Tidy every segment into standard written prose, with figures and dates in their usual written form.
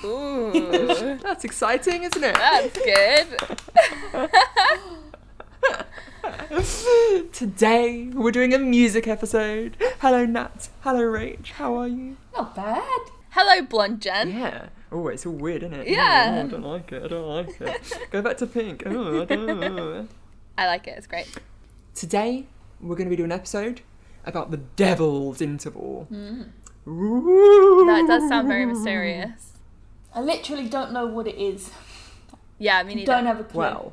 Ooh. That's exciting, isn't it? That's good. Today, we're doing a music episode. Hello, Nat. Hello, Rach. How are you? Not bad. Hello, Blonde Jen. Yeah. Oh, it's all weird, isn't it? Yeah. Oh, I don't like it. I don't like it. Go back to pink. Oh, I don't know. I like it. It's great. Today, we're going to be doing an episode about the devil's interval. Mm. Ooh. That does sound very mysterious. I literally don't know what it is. Yeah, me neither. Don't have a clue. Well,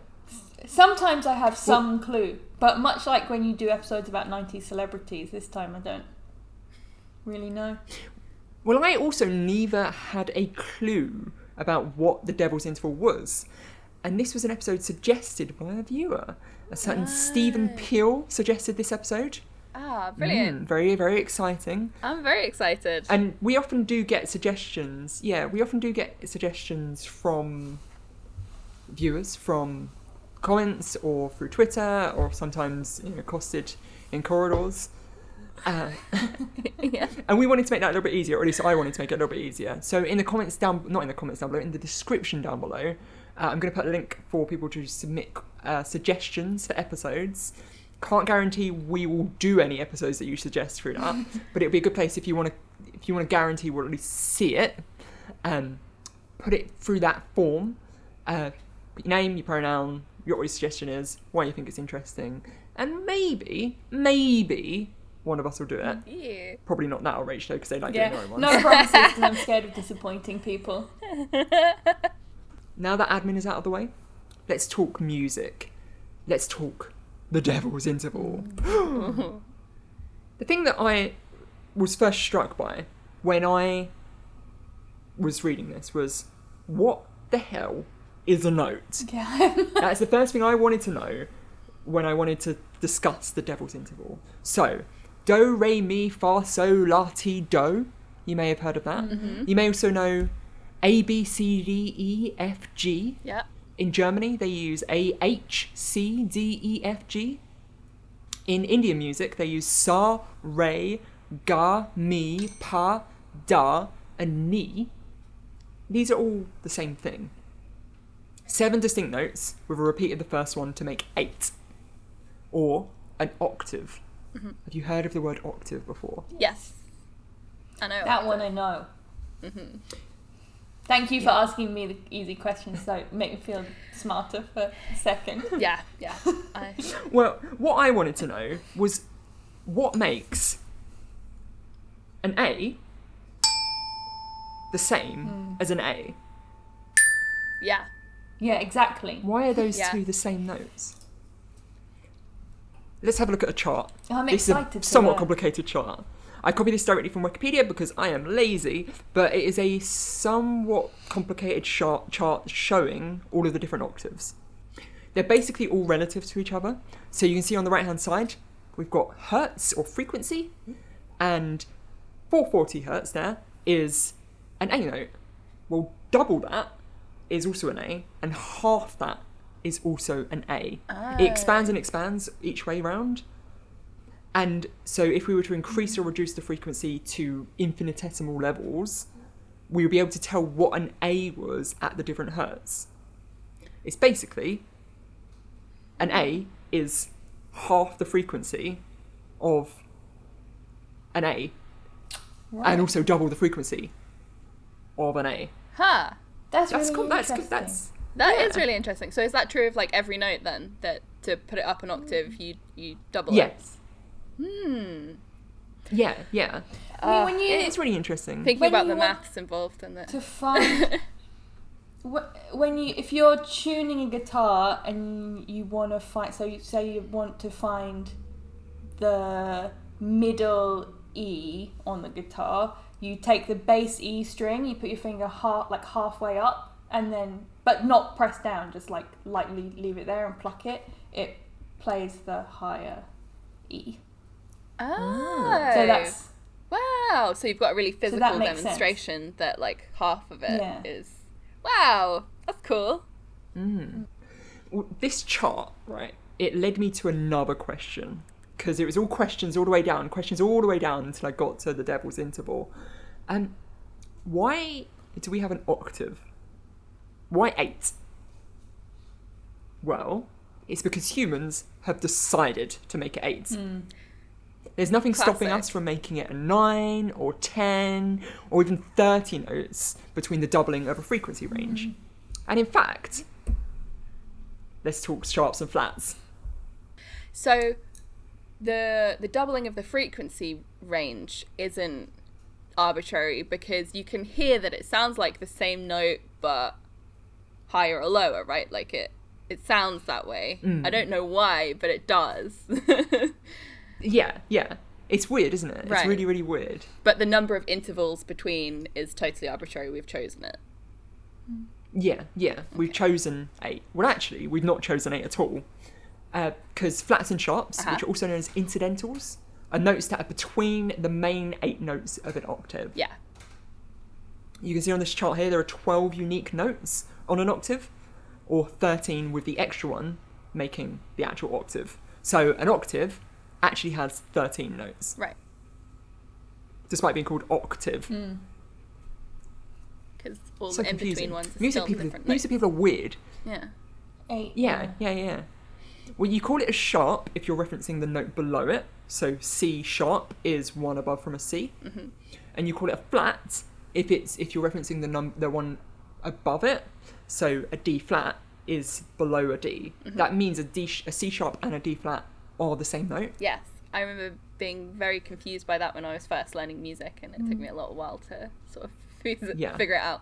Sometimes I have some clue, but much like when you do episodes about 90s celebrities, this time I don't really know. well, I also neither had a clue about what the devil's interval was. And this was an episode suggested by a viewer. A certain Stephen Peel suggested this episode. Ah, brilliant. Very, very exciting. I'm very excited. And we often do get suggestions. Yeah, we often do get suggestions from viewers, from comments or through Twitter, or sometimes accosted in corridors. Yeah. And we wanted to make that a little bit easier, or at least I wanted to make it a little bit easier. So in the comments down, not in the comments down below, in the description down below, I'm going to put a link for people to submit suggestions for episodes. Can't guarantee we will do any episodes that you suggest through that, but it'll be a good place if you want to guarantee we'll at least see it. Put it through that form. Put your name, your pronoun, what your suggestion is, why you think it's interesting, and maybe one of us will do it. Yeah. Probably not Nat or Rach though, because they like doing their own ones. No promises because I'm scared of disappointing people. Now that admin is out of the way, let's talk music. Let's talk the devil's interval. The thing that I was first struck by when I was reading this was, what the hell is a note? Yeah. That's the first thing I wanted to know when I wanted to discuss the devil's interval. So, do, re, mi, fa, sol, la, ti, do. You may have heard of that. Mm-hmm. You may also know A, B, C, D, E, F, G. Yeah. In Germany, they use A, H, C, D, E, F, G. In Indian music, they use sa, re, ga, mi, pa, da, and ni. These are all the same thing. 7 distinct notes with a repeat of the first one to make 8. Or an octave. Mm-hmm. Have you heard of the word octave before? Yes. I know. That one I know. Mm-hmm. Thank you for asking me the easy questions, so make me feel smarter for a second. Yeah. Well, what I wanted to know was what makes an A the same as an A? Yeah. Yeah, exactly. Why are those Yeah. two the same notes? Let's have a look at a chart. I'm This is excited a to somewhat learn. complicated chart. I copied this directly from Wikipedia because I am lazy, but it is a somewhat complicated chart showing all of the different octaves. They're basically all relative to each other. So you can see on the right-hand side, we've got hertz or frequency, and 440 hertz there is an A note. Well, double that is also an A, and half that is also an A. It expands and expands each way round. And so if we were to increase or reduce the frequency to infinitesimal levels, we would be able to tell what an A was at the different hertz. It's basically, an A is half the frequency of an A, and also double the frequency of an A. Huh. That's That's really cool. That's interesting. good. That's That Yeah. is really interesting. So is that true of like every note then? That to put it up an octave, you double yes. it? Hmm. Yeah. I mean, when you It's really interesting. Thinking When about you the want maths involved in it. to find if you're tuning a guitar and you want to find, so you say you want to find the middle E on the guitar, you take the bass E string, you put your finger halfway up, and then, but not press down, just like lightly leave it there and pluck it. It plays the higher E. Oh. So that's Wow. So you've got a really physical makes sense. demonstration that like half of it Yeah. is. Wow. That's cool. Well, this chart, right, it led me to another question, because it was all questions all the way down until I got to the devil's interval. Why do we have an octave? Why 8? Well, it's because humans have decided to make it 8. There's nothing stopping us from making it a 9 or 10 or even 30 notes between the doubling of a frequency range. And in fact, let's talk sharps and flats. So the doubling of the frequency range isn't arbitrary because you can hear that it sounds like the same note but higher or lower, right? Like it sounds that way. I don't know why, but it does. Yeah. It's weird, isn't it? It's Right. really, really weird. But the number of intervals between is totally arbitrary. We've chosen it. Yeah. We've chosen 8. Well, actually, we've not chosen 8 at all. Because flats and sharps, which are also known as incidentals, are notes that are between the main 8 notes of an octave. Yeah. You can see on this chart here there are 12 unique notes on an octave, or 13 with the extra one making the actual octave. So an octave actually has 13 notes. Right. Despite being called octave. Because all So the confusing. in-between ones are Music still people, different music notes. people are weird. Yeah. 8. Yeah. Well, you call it a sharp if you're referencing the note below it. So C sharp is one above from a C. And you call it a flat if you're referencing the one above it. So a D flat is below a D. That means a C sharp and a D flat are the same note. Yes. I remember being very confused by that when I was first learning music, and it took me a little while to sort of figure it out.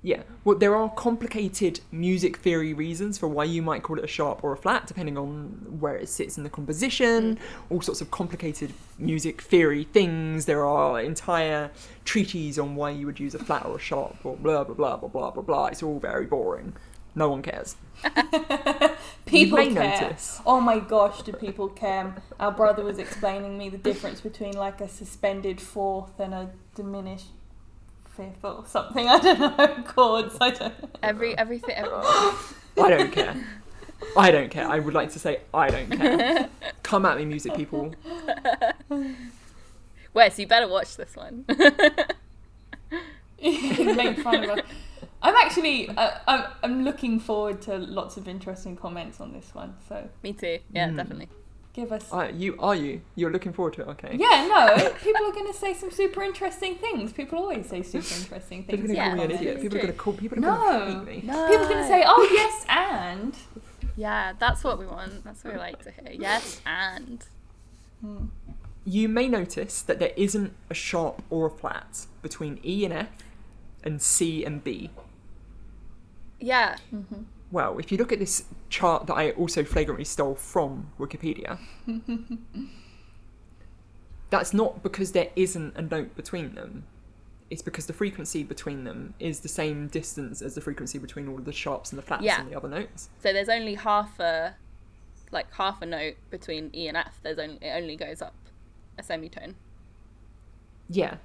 Yeah, well, there are complicated music theory reasons for why you might call it a sharp or a flat, depending on where it sits in the composition, all sorts of complicated music theory things. There are entire treatises on why you would use a flat or a sharp or blah, blah, blah, blah, blah, blah, blah. It's all very boring. No one cares. People You may care. notice. Oh my gosh, do people care? Our brother was explaining me the difference between like a suspended fourth and a diminished fifth or something. I don't know chords. I don't know. Everything. I don't care. I don't care. I would like to say I don't care. Come at me, music people. Wes, you better watch this one. Make fun of us. I'm actually I'm looking forward to lots of interesting comments on this one. So Me too. Yeah, definitely. give us. You're looking forward to it, okay? Yeah, no. People are going to say some super interesting things. People always say super interesting things. People are going to call me an Yeah. idiot. People are going to call. People are No. going to hate me. No. People are going to say, "Oh yes, and." Yeah, that's what we want. That's what we like to hear. Yes, and. You may notice that there isn't a sharp or a flat between E and F and C and B. Yeah. Well, if you look at this chart that I also flagrantly stole from Wikipedia, that's not because there isn't a note between them. It's because the frequency between them is the same distance as the frequency between all of the sharps and the flats Yeah. and the other notes. So there's only half a note between E and F. It only goes up a semitone. Yeah.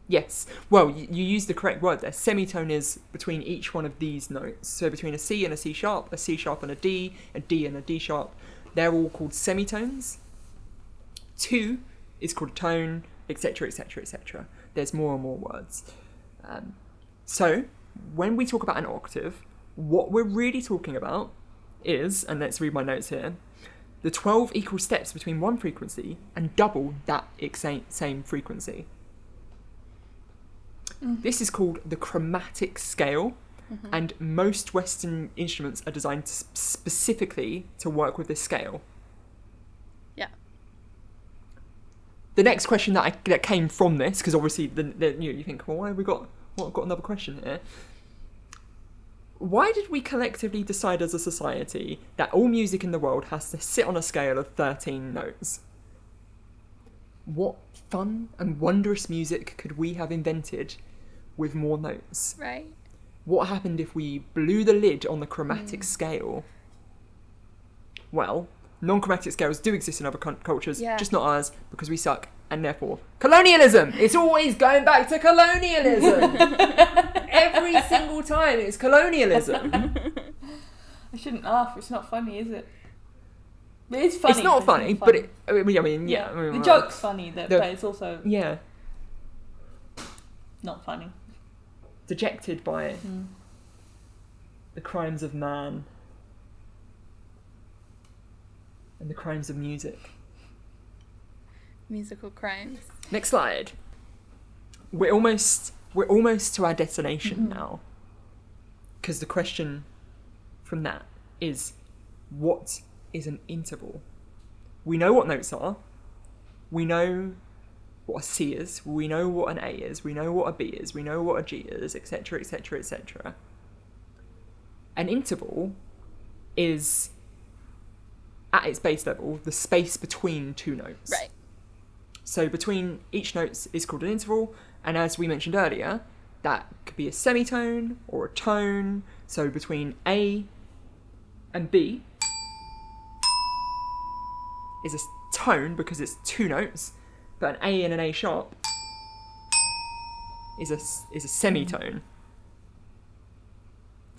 Yes. Well, you used the correct word there. Semitone is between each one of these notes. So between a C and a C sharp and a D and a D sharp, they're all called semitones. 2 is called a tone, etc., etc., etc. There's more and more words. So when we talk about an octave, what we're really talking about is, and let's read my notes here, the 12 equal steps between one frequency and double that same frequency. This is called the chromatic scale, and most Western instruments are designed specifically to work with this scale. Yeah. The next question that came from this, because obviously you think, well, why have we got another question here? Why did we collectively decide as a society that all music in the world has to sit on a scale of 13 notes? What fun and wondrous music could we have invented with more notes? Right. What happened if we blew the lid on the chromatic scale? Well, non-chromatic scales do exist in other cultures, just not ours, because we suck, and therefore colonialism. It's always going back to colonialism. Every single time it's colonialism. I shouldn't laugh. It's not funny, is it? It's funny. It's not funny, but the joke's funny, but it's also yeah. not funny. dejected by the crimes of man and the crimes of music. Musical crimes. Next slide. We're almost to our destination now, because the question from that is, what is an interval? We know what notes are. We know what a C is. We know what an A is. We know what a B is. We know what a G is, etc., etc., etc. An interval is, at its base level, the space between two notes. Right. So between each note is called an interval, and as we mentioned earlier, that could be a semitone or a tone. So between A and B is a tone because it's two notes, but an A and an A sharp is a semitone.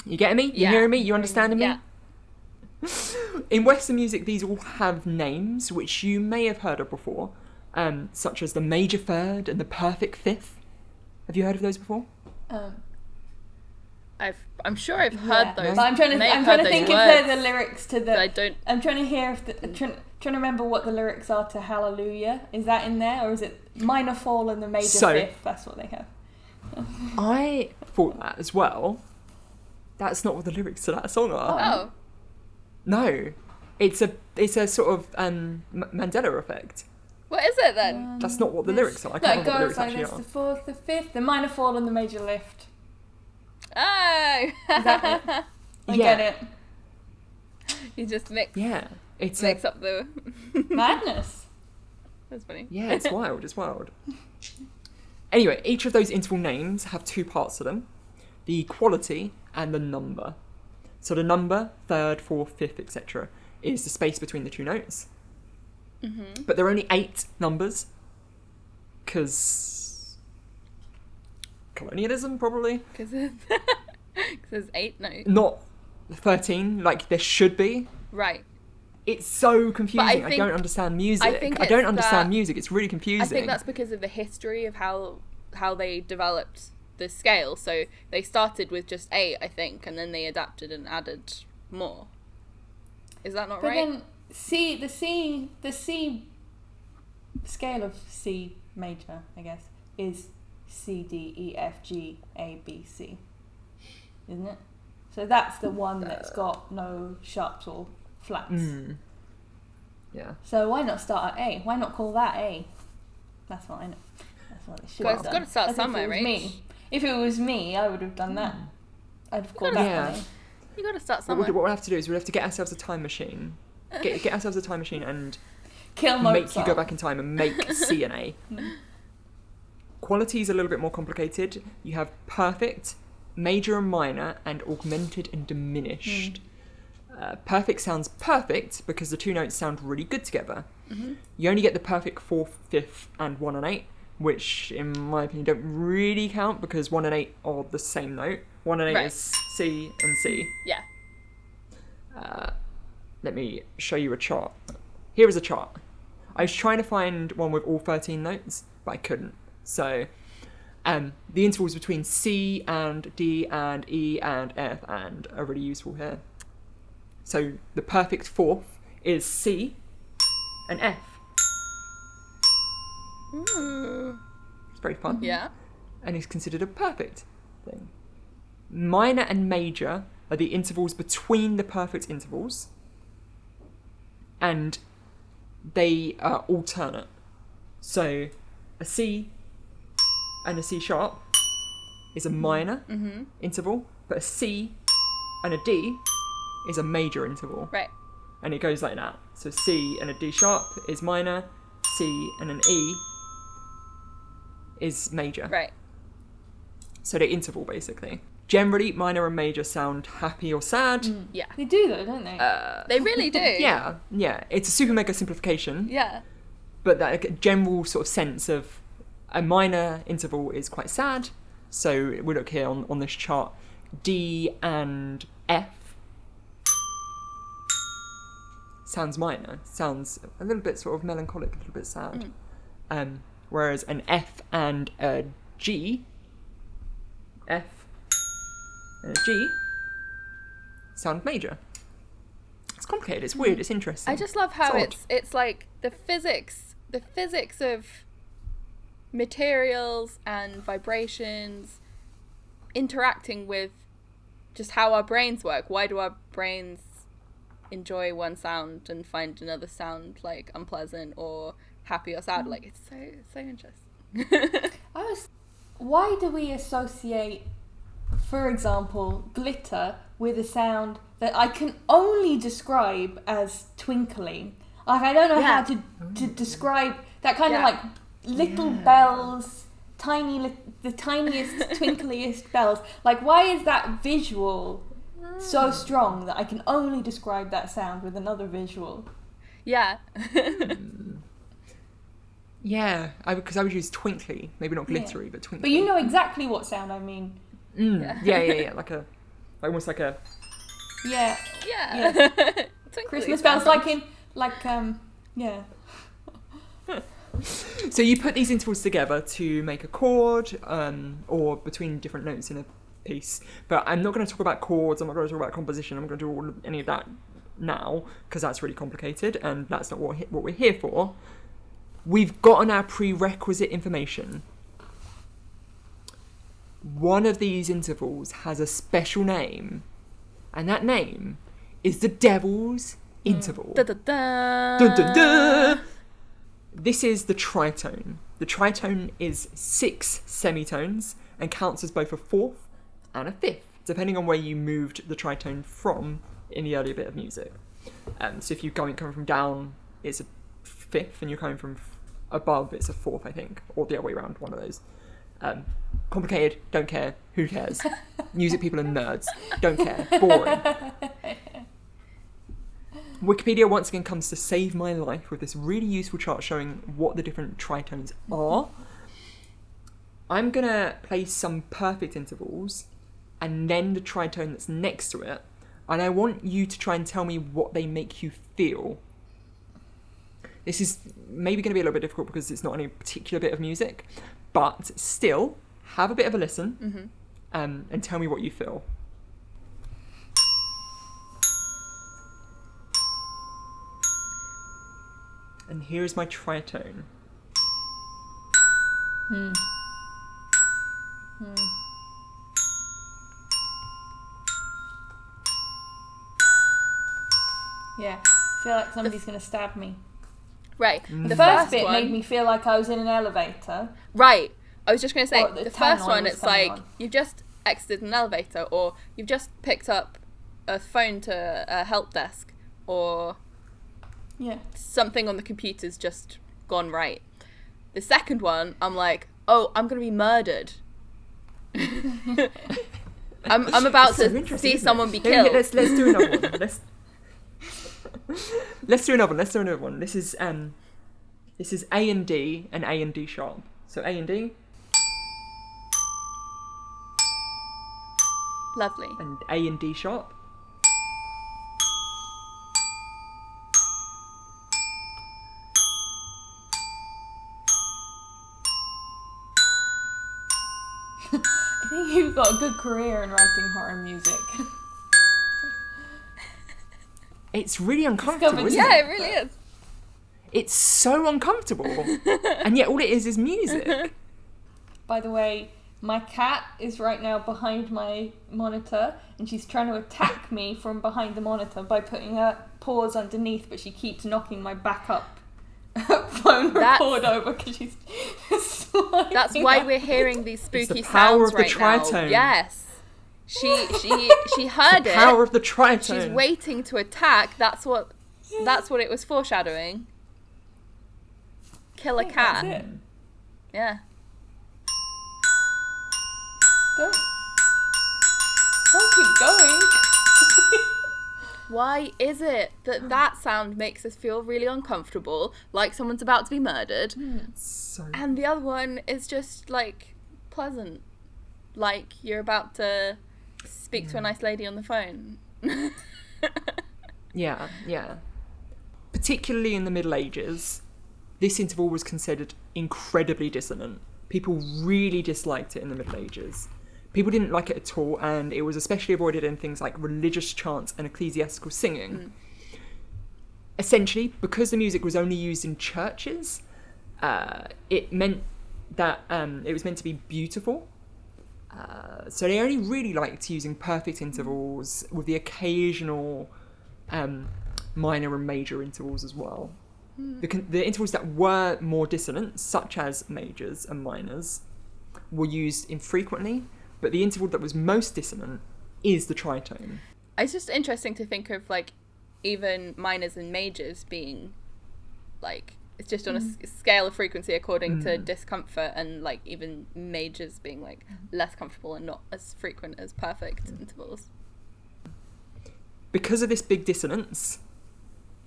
You getting me? You Yeah. hearing me? You understanding me? Yeah. In Western music, these all have names which you may have heard of before, such as the major third and the perfect fifth. Have you heard of those before? I'm sure I've heard those. But I'm trying to think if they're the lyrics to the. I don't. I'm trying to hear if trying to remember what the lyrics are to Hallelujah. Is that in there, or is it minor fall and the major fifth? That's what they have. I thought that as well. That's not what the lyrics to that song are. Oh. No, it's a sort of Mandela effect. What is it then? That's not what the lyrics are. I No, can't it remember what the goes lyrics like actually this: are. the fourth, the fifth, the minor fall and the major lift. Oh. Exactly. I Yeah. get it. You just mix It's up the. Madness. That's funny. Yeah, it's wild. It's wild. Anyway, each of those interval names have two parts to them: the quality and the number. So the number, third, fourth, fifth, etc., is the space between the two notes. Mm-hmm. But there are only 8 numbers, because colonialism, probably. Because there's 8 notes. Not 13, like there should be. Right. It's so confusing. I think- don't understand music. I think I don't it's understand that- music. It's really confusing. I think that's because of the history of how they developed the scale. So they started with just 8, I think, and then they adapted and added more. Is that not But right? then the C scale of C major, I guess, is C, D, E, F, G, A, B, C, isn't it? So that's the one that's got no sharps or flats. Yeah. So why not start at A? Why not call that A? That's what I know. That's what they should Well, have it's done. gotta start That's if it somewhere, was right? me. If it was me, I would have done that. I'd have called that Yeah. one A. You got to start What somewhere. we'll have to do is we'll have to get ourselves a time machine. Get ourselves a time machine and Kill Mozart. make you go back in time and make C and A. Quality is a little bit more complicated. You have perfect, major and minor, and augmented and diminished. Perfect sounds perfect because the two notes sound really good together. You only get the perfect fourth, fifth, and 1 and 8, which, in my opinion, don't really count because 1 and 8 are the same note. 1 and 8 Right. is C and C. Yeah. Let me show you a chart. Here is a chart. I was trying to find one with all 13 notes, but I couldn't. So, the intervals between C and D and E and F and are really useful here. So, the perfect fourth is C and F. Ooh. It's very fun. Yeah. And is considered a perfect thing. Minor and major are the intervals between the perfect intervals, and they are alternate. So a C and a C sharp is a minor interval, but a C and a D is a major interval. Right. And it goes like that. So C and a D sharp is minor, C and an E is major. Right. So the interval, basically. Generally, minor and major sound happy or sad. Yeah. They do though, don't they? They really do. Yeah. It's a super mega simplification, Yeah. but that general sort of sense of a minor interval is quite sad. So we look here on this chart, D and F sounds minor, sounds a little bit sort of melancholic, a little bit sad. Whereas an F and a G, F And a G, sound major. It's complicated, it's weird, it's interesting. I just love how It's it's like the physics of materials and vibrations interacting with just how our brains work. Why do our brains enjoy one sound and find another sound like unpleasant or happy or sad? Like, it's so interesting. Why do we associate, for example, glitter with a sound that I can only describe as twinkling? Like, I don't know how to describe that kind of like little bells, the tiniest, twinkliest bells. Like, why is that visual so strong that I can only describe that sound with another visual? Yeah. Yeah, because I would use twinkly, maybe not glittery, but twinkly. But you know exactly what sound I mean. Yeah. Like almost like a. Yeah. Christmas bells, yeah. So you put these intervals together to make a chord, or between different notes in a piece. But I'm not going to talk about chords. I'm not going to talk about composition. I'm going to do any of that now because that's really complicated, and that's not what we're here for. We've gotten our prerequisite information. One of these intervals has a special name, and that name is the devil's interval. Da, da, da. Dun, dun, dun. This is the tritone. The tritone is 6 semitones and counts as both a fourth and a fifth, depending on where you moved the tritone from in the earlier bit of music. So if you're coming from down, it's a fifth, and you're coming from above, it's a fourth, I think, or the other way around, one of those. Complicated, don't care, who cares? Music people are nerds, don't care, boring. Wikipedia once again comes to save my life with this really useful chart showing what the different tritones are. I'm going to place some perfect intervals and then the tritone that's next to it, and I want you to try and tell me what they make you feel. This is maybe going to be a little bit difficult because it's not any particular bit of music, but still, have a bit of a listen and tell me what you feel. And here's my tritone. Yeah, I feel like somebody's going to stab me. Right. The first bit made me feel like I was in an elevator. Right. I was just going to say, the first tannoy one, was it's like, coming on. you've just exited an elevator, or you've just picked up a phone to a help desk, or something on the computer's just gone right. The second one, I'm like, oh, I'm going to be murdered. I'm about to see someone be killed. Let's do another one. Let's do another one. This is A and D and A and D sharp. So A and D. Lovely. And A and D sharp. I think you've got a good career in writing horror music. It's really uncomfortable, isn't Yeah, it? it really is. It's so uncomfortable. And yet all it is music. By the way, my cat is right now behind my monitor, and she's trying to attack me from behind the monitor by putting her paws underneath, but she keeps knocking my backup phone record over because she's sliding. That's why we're hearing these spooky It's the power sounds of the right tritone. now. Yes. She heard The power of the She's tritone. waiting to attack. That's what it was foreshadowing. Kill a cat. That's it. Yeah. Don't keep going. Why is it that sound makes us feel really uncomfortable, like someone's about to be murdered, So and the other one is just like pleasant, like you're about to speak to a nice lady on the phone? yeah. Particularly in the Middle Ages, this interval was considered incredibly dissonant. People really disliked it in the Middle Ages People didn't like it at all, and it was especially avoided in things like religious chants and ecclesiastical singing. Essentially, because the music was only used in churches, it meant that it was meant to be beautiful. So they only really liked using perfect intervals with the occasional minor and major intervals as well. The intervals that were more dissonant, such as majors and minors, were used infrequently, but the interval that was most dissonant is the tritone. It's just interesting to think of like even minors and majors being like, it's just on a scale of frequency according to discomfort, and like even majors being like less comfortable and not as frequent as perfect intervals. Because of this big dissonance,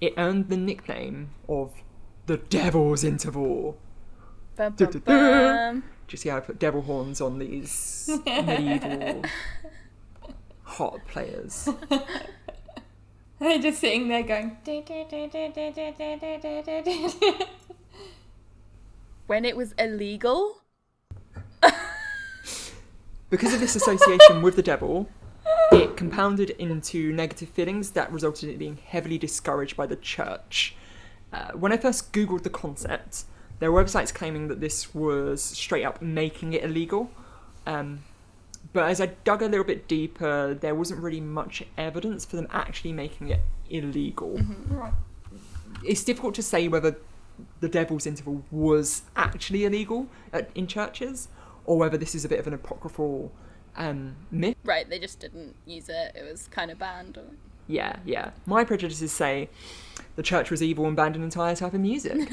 it earned the nickname of the Devil's Interval. Bum, bum, bum. Do you see how I put devil horns on these medieval harp players? They're just sitting there going. When it was illegal? Because of this association with the devil, it compounded into negative feelings that resulted in it being heavily discouraged by the church. When I first Googled the concept, there were websites claiming that this was straight up making it illegal. But as I dug a little bit deeper, there wasn't really much evidence for them actually making it illegal. Right. It's difficult to say whether the Devil's Interval was actually illegal in churches, or whether this is a bit of an apocryphal myth. Right, they just didn't use it. It was kind of banned. Or... Yeah. My prejudices say the church was evil and banned an entire type of music.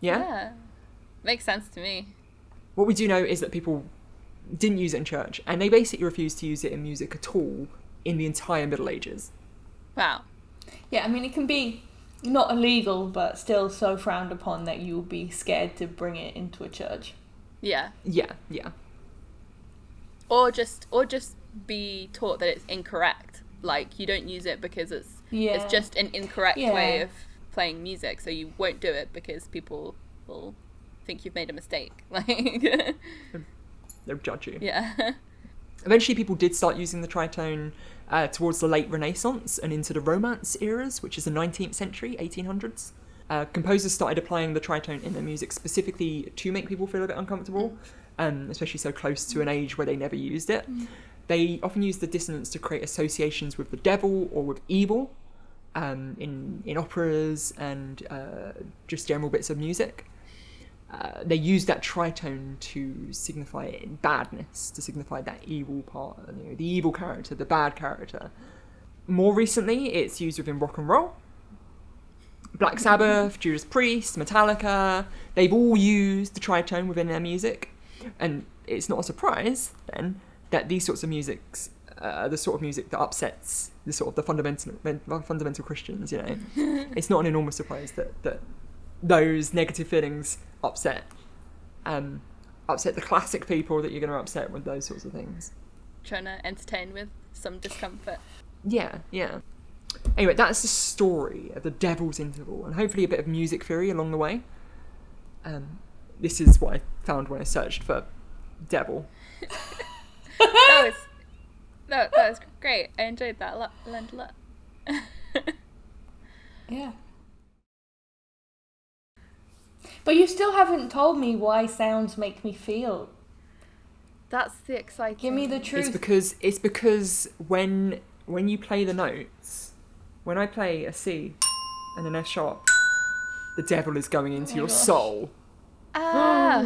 Yeah? Makes sense to me. What we do know is that people didn't use it in church, and they basically refused to use it in music at all in the entire Middle Ages. Wow. Yeah, I mean, it can be not illegal, but still so frowned upon that you'll be scared to bring it into a church. Yeah. Yeah. Or just be taught that it's incorrect. Like, you don't use it because it's just an incorrect way of playing music, so you won't do it because people will think you've made a mistake. Like, they'll judge you. Yeah. Eventually, people did start using the tritone towards the late Renaissance and into the Romance eras, which is the 19th century, 1800s. Composers started applying the tritone in their music specifically to make people feel a bit uncomfortable, especially so close to an age where they never used it. They often used the dissonance to create associations with the devil or with evil in operas and just general bits of music. They used that tritone to signify badness, to signify that evil part, the evil character, the bad character. More recently, it's used within rock and roll. Black Sabbath, Judas Priest, Metallica, they've all used the tritone within their music. And it's not a surprise, then, that these sorts of musics are the sort of music that upsets the fundamental Christians, It's not an enormous surprise that those negative feelings upset the classic people that you're going to upset with those sorts of things. Trying to entertain with some discomfort. Yeah. Anyway, that's the story of the Devil's Interval, and hopefully a bit of music theory along the way. This is what I found when I searched for devil. That was great. I enjoyed that a lot. I learned a lot. Yeah. But you still haven't told me why sounds make me feel. That's the exciting. Give me the truth. It's because when you play the notes, when I play a C and an F sharp, the devil is going into your gosh. soul. Ah.